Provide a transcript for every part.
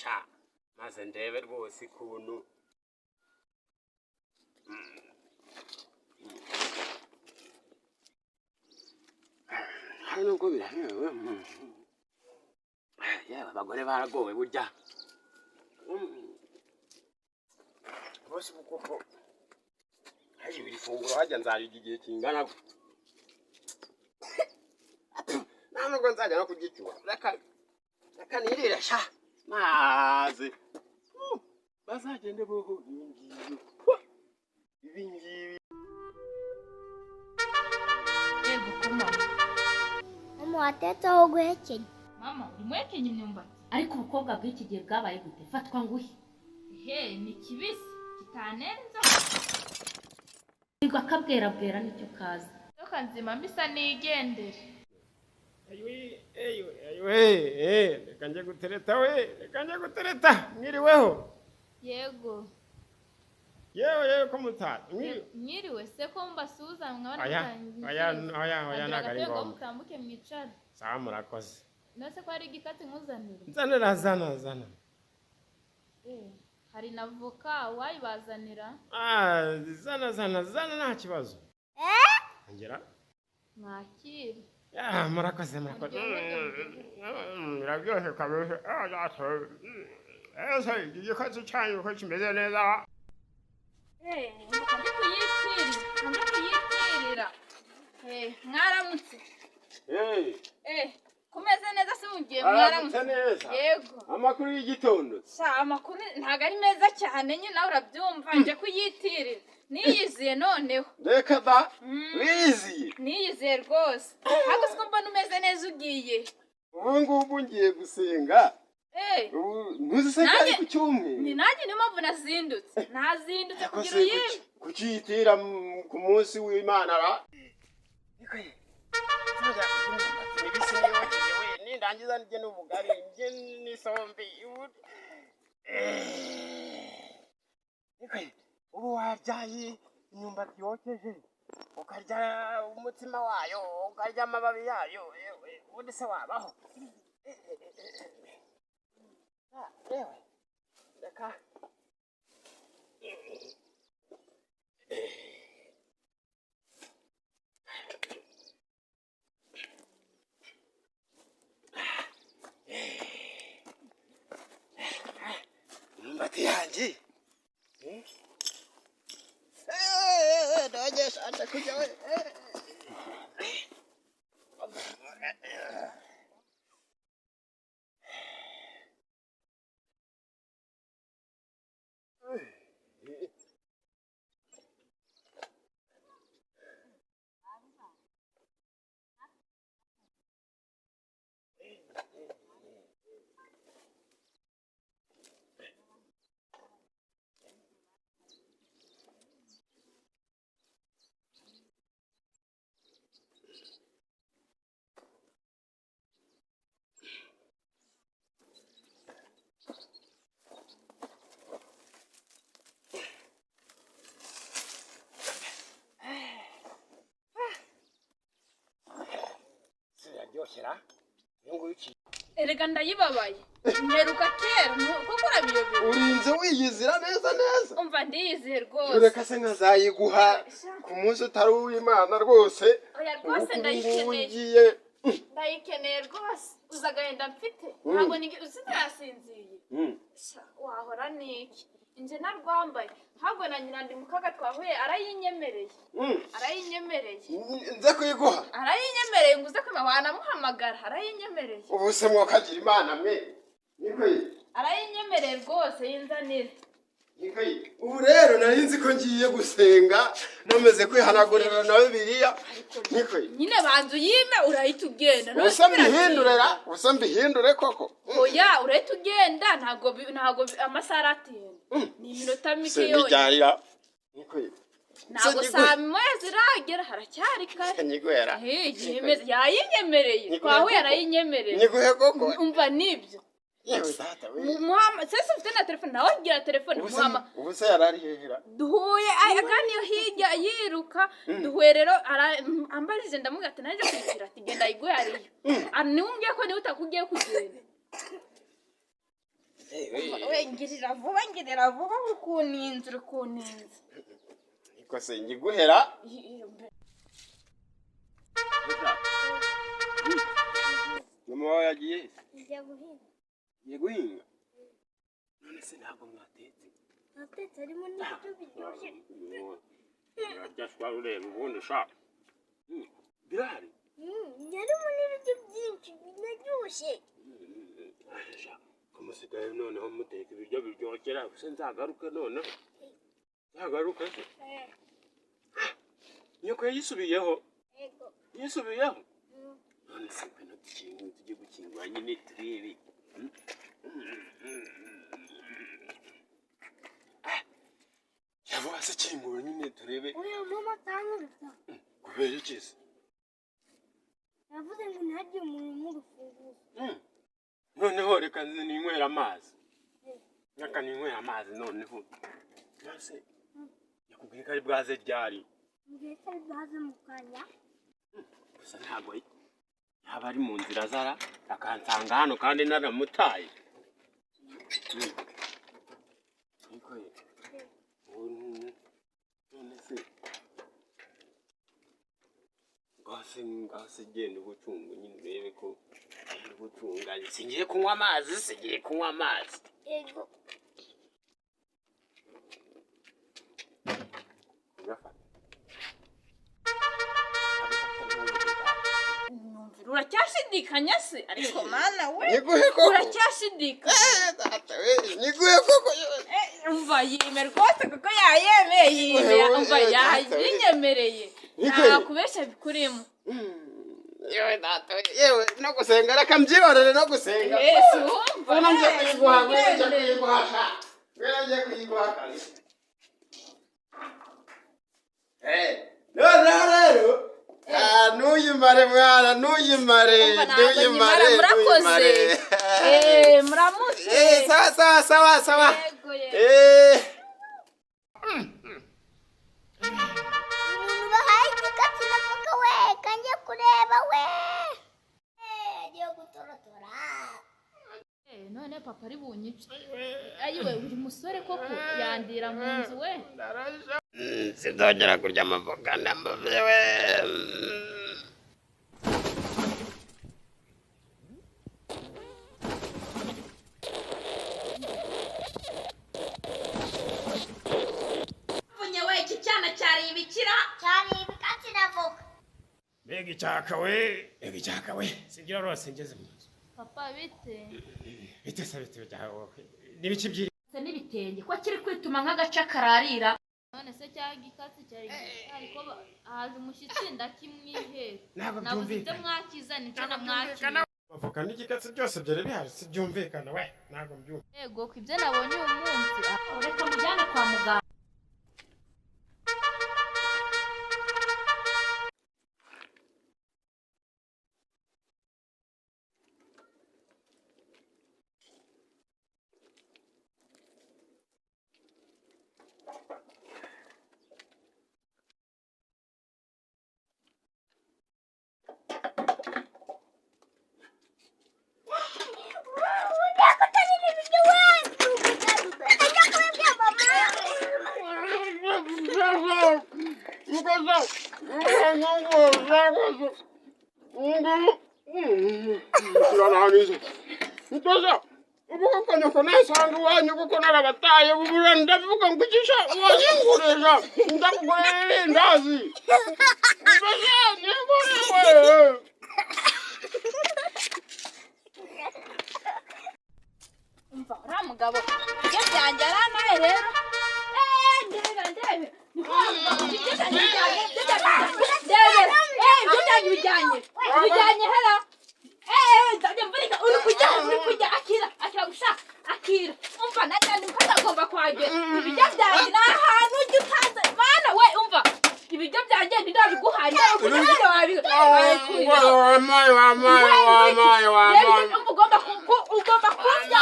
sha maze ndebe rwose ikuntu hano ngo birahewe yaba abagore baragowe burya bose kuko haje biri funguro hajya nzarya igihe kingana ntabwo nzajya no kugicyura reka nirira sha maze bazagende boho ibingibi yego kuma mama watetse aho guhekenya mama umwekenye imyumbati ariko ubukobwa bw'iki gihe bwabaye gute fatwa nguhe ni kibisi kitanenza Igo akabwera nicyo kaza. Toka nzima mbisa nigendere. Reka nje gutereta mwiriweho. Yego. Yewe ko mutata. Mwiriwe se ko mbasuza mwabana Aya nagari ngo. Mutambuke mwicara. Sawa murakoze. Nose ko ari igikati nkuzanira. Nzanira zana. Hari na voka wayibazanira? Zana nta kibazo. Ngera? Mwakire. Murakoze. Biraryoshye kabisa. Igikatsi cyanyu ko kimeze neza. Kuyitirira. Mwaramutse. Kumeze neza se mugiye mwaramutse. Yego. Amakuru y'igitondo. Amakuru ntago ari meza cyane nyine nawe urabyumva nje kuyitirira. Niyiziye noneho. Reka da. Wiyiziye. Niyiziye rwose. Hago siko mbona umeze neza ugiye. Ubu ngiye gusenga. Ntuziseka ku cyumwe. Ni nanjye niyo mpamvu nazindutse. Nazindutse kugira uyibe. Kucyitira ku munsi w'Imana ra. Nindangiza nje n'ubugari nje n'isombe. Ubu waryaye imyumbati yokeje ukarya umutima wayo ukarya amababi yayo ubundi se wabaho. Yewe reka imyumbati yanjye dogesha anda kujya we Erega ndayibabaye. Mperuka kera kuko urabiyobera. Urinze wiyizira neza. Umva ndiyiziye rwose. Reka se nkazayiguha ku munsi utari uw'Imana rwose. Oya rwose ndayikeneye. Ndayikeneye rwose. Uzagahenda mfite. Ntabwo uzitasinziye. Wahora niki? Nje narwambaye. Ntabwo na nyina ndi mukaga twahuye arayinyemereye. Nze kuyiguha. Arayinyemereye nguze ko wanamuhamagara. Arayinyemereye. Ubu se mwokagira Imana mwe. Nikoye. Arayinyemereye rwose yinzanira. Nikoye. Ubu rero nari nzi ko ngiye gusenga nameze kwihanagurira na Bibiliya. Nikoye. Nyine banzu yime urahita ugenda. Usa mbihindure koko. Oya urahita ugenda ntago amasaha aratinda. Ni iminota mike yose. Sembijyarira. Nikoye. Ntago saa moya ziragera haracyari kare. Nyiguhera. Yayinyemereye. Twahuye arayinyemereye. Nyiguhe koko. Umva nibyo. Yewe data we. Muhama sese ufite na telefone nawe gira telefone muhama. Ubu se yarari hehera. Duhuye agani yo hirya yiruka duhuye rero ambarije ndamugata naje kwikira ati genda iguye ariyo. Niwumviye ko ni utakugiye kugenda. we ngirira vuba uri kuninza Niko se ngiguhera. Mama wawe yagiye? Ngiye guhinga. None se ntabwo mwatetse? Natetse harimo n'ibiryo biryoshye. Byashwara ureba ubundi sha. Birahari? Harimo n'ibiryo byinshi biryoshye. Kumusigaye noneho muteka ibiryo biryoshera se nzagaruke noneho. Nzagaruke se? Nyoko yisubiyeho? Yego. Yisubiyeho? None se bino tujye gukingura nyine turebe. Yavuga se kingura nyine turebe. Oya mama tanguruka. Kubera iki se? Yavuze ngo ntajye umuntu murufunguzo. Noneho reka ninywera amazi. Reka ninywera amazi noneho. Nase yakubwiye ko ari bwaze ryari. Ngiye kari bwaze mu kanya. Gusa ntabwo yaba ari mu nzira zara akansanga hano kandi naramutaye. Niko ye. None se ngase genda ubucungu nyine urebe ko ari ubucunganye. Singiye kunywa amazi. Yego. uracyashidikanya se ariko mana we Niguhe koko. uracyashidikanya Data we niguhe koko. umva yime rwose kuko yayemeye umva yabinyemereye ntakubeshya bikurimo Yewe data we yewe no gusenga reka mbyihorere no gusenga. Yesu umva Nanje kuyiguha. Nanje kuyiguha kandi. No rero. Nuyimare mwana nuyimare. murakoze muramutse Sawa. Umuntu bahaye igikatsi na paka we kanjye kureba we. Agiye gutoratora. None papa ari bunyice. Ayiwe uri musore koko yandira mu nzu we. Sinzongera kurya amavoka ndambaye. Funye we iki cyana cyari ibikira Cyari ibikatsi na voka. Ega icyaka we singira rose ngeze mu nzu. Papa bite? Bite byawe n'ibiki byiri. Se n'ibitenge ko kiri kwituma nk'agace kararira. None se cya gikatsi cyari ariko haza umushyitsi ndakimwihera. Nabuze mwakizana icyo namwakira. Bavuga n'igikatsi byose byari bihari si byumvikana we ntago mbyumva. Yego ko ibyo nabonye uyu munsi reka mujyane kwa muganga. Ntoza ubuko kono nasangu wanyu kuko narabataye buburanda bivuga ngo ikisha wanyingureja ndakugurira ndazi ntoza nimbone umva uriya mugabo ibyo byanjye aranaye rero ndebe ibijyanye hera nzajya mvunika uri kujya akira gushaka akira umva nanjye uko atagomba kuhagera ibiryo byanjye ni ahantu ujya utaza mana we umva ibiryo byanjye ntidabiguhaye ukujya ugomba kurya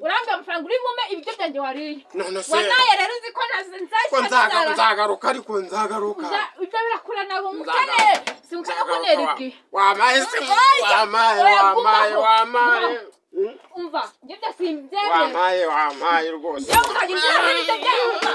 urambye amafaranga uri bume ibiryo byanjye wariye wanaye rero uzi ko nzagaruka ariko nzagaruka ibyo birakurana ngo mukene sinshaka kunera igihe wamaye umva njye byo simbyemera wampaye rwose njye ukajya ubyemera ibyo byumva